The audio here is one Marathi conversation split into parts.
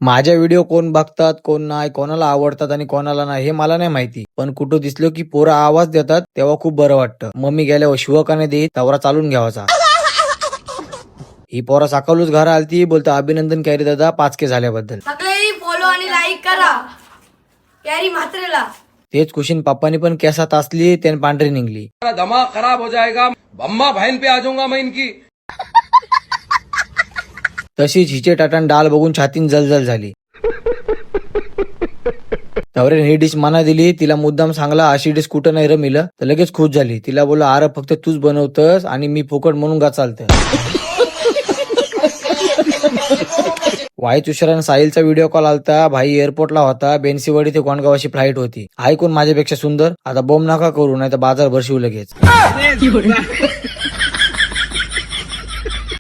माझ्या व्हिडिओ कोण बघतात कोण नाही, कोणाला आवडतात आणि कोणाला नाही हे मला नाही माहिती, पण कुठं दिसलो की पोरं आवाज देतात तेव्हा खूप बरं वाटतं. मम्मी गेल्यावर शिवकाने देत तवरा चालून घ्यावाचा. ही पोरा सकाळूच घर आलती, बोलतो अभिनंदन कॅरी दादा 5K झाल्याबद्दल. सगळे फॉलो आणि लाईक करा कॅरी म्हात्रेला. तेच खुशीन पप्पानी पण केसात असली त्याने पांढरी निघली. दिमाग खराब हो जाएगा, अम्मा बहन पे आ जाऊंगा मैं इनकी. तशीच हिचे टाटान डाल बघून छातीन जलजल झाली. तवरेन ही डिश मना दिली, तिला मुद्दाम सांगला अशी डिश कुठं नाही रमिलं, तर लगेच खुश झाली. तिला बोलला अरे फक्त तूच बनवतस आणि मी फुकट म्हणून गा चालतं. वाईच उशिराने साहिलचा व्हिडिओ कॉल आलता. भाई एअरपोर्टला होता, बेनसीवाडी ते कोणगावाची फ्लाईट होती. हाय कोण माझ्यापेक्षा सुंदर, आता बोंब नका करू नाही तर बाजार भरशिव लगेच.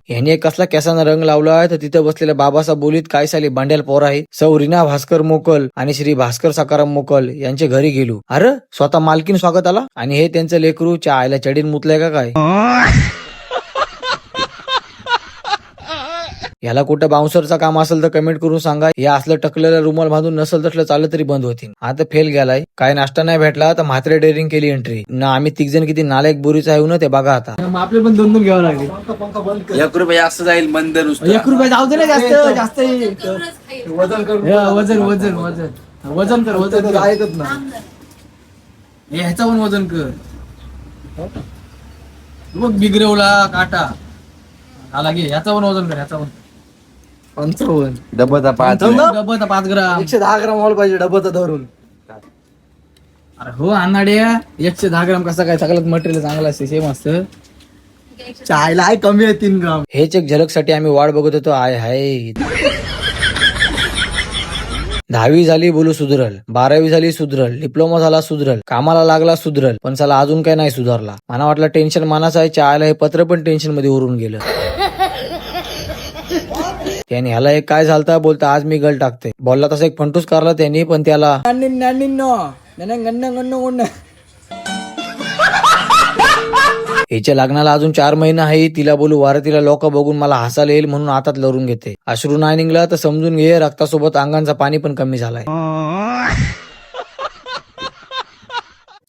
ह्याने एक कसला केसांना रंग लावलाय तर तिथं बसलेल्या बाबासा बोलीत काय साली भांड्याल पोर आहे. सौ रीना भास्कर मोकल आणि श्री भास्कर सकाराम मोकल यांच्या घरी गेलो. अरे स्वतः मालकीन स्वागत आला आणि हे त्यांचं लेकरू च्या आयला चढीन मुतलंय का काय. याला कुठं बाउन्सरचा काम असेल तर कमेंट करून सांगा. या असलं टकलेलं रुमाल बांधून नसल तसलं चाललं तरी बंद होतील. आता फेल गेलाय, काय नाश्ता नाही भेटला तर म्हात्रे डेअरिंग केली एंट्री ना. आम्ही तिघजण किती नालायक बोरीचा आहे ना ते बघा. आता आपले पण दोन घ्यावं लागेल. 1 रुपये जास्त जाईल मंद नुसतं. 1 रुपये जाऊ दे ना, जास्त वजन वजन वजन वजन वजन कर, वजन ऐकत ना. ह्याचा पण वजन कर बघ. बिगरवला काटा आला गे. ह्याचा पण वजन कर, ह्याचा पण 55. डब्बा 5 ग्राम. 110 ग्राम व्हायला पाहिजे डब्बा धरून. अरे हो अनाड्या, 110 ग्राम कसा काय, सगळ्यात मटेरियल चांगलं असते, सेम असतं. चायला आहे कमी आहे 3 ग्राम. हेच एक झलकसाठी आम्ही वाट बघत होतो. आय हाय 10वी झाली बोलू सुधरल, 12वी झाली सुधरल, डिप्लोमा झाला सुधरल, कामाला लागला सुधरल, पण चला अजून काही नाही सुधारला. मला वाटलं टेन्शन मानाचं आहे. चायला हे पत्र पण टेन्शन मध्ये उरून गेलं. त्याने ह्याला एक काय झालता बोलता आज मी गल टाकते बोलला. तसा एक फंटूस करला त्यांनी, पण त्याला हिच्या लग्नाला अजून 4 महिने आहे. तिला बोलू वारतीला लोक बघून मला हसायला येईल म्हणून आतात लरून घेते. अश्रू नाही निघला तर समजून घे रक्तासोबत अंगांचा पाणी पण कमी झालाय.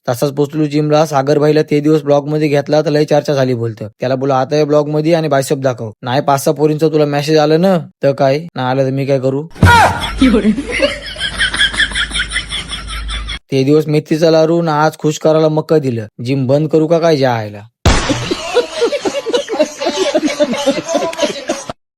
तसाच पोचलू जिमला. सागरभाईला ते दिवस ब्लॉग मध्ये घेतला तर लय चर्चा झाली. बोलतं त्याला बोला आता या ब्लॉग मध्ये आणि बायसेप दाखव. नाही 5-6 पोरींचा तुला मेसेज आलं ना तर काय ना आलं तर मी काय करू. ते दिवस मेथीचा लारू ना आज खुश करायला मक्का दिलं. जिम बंद करू का काय जायला.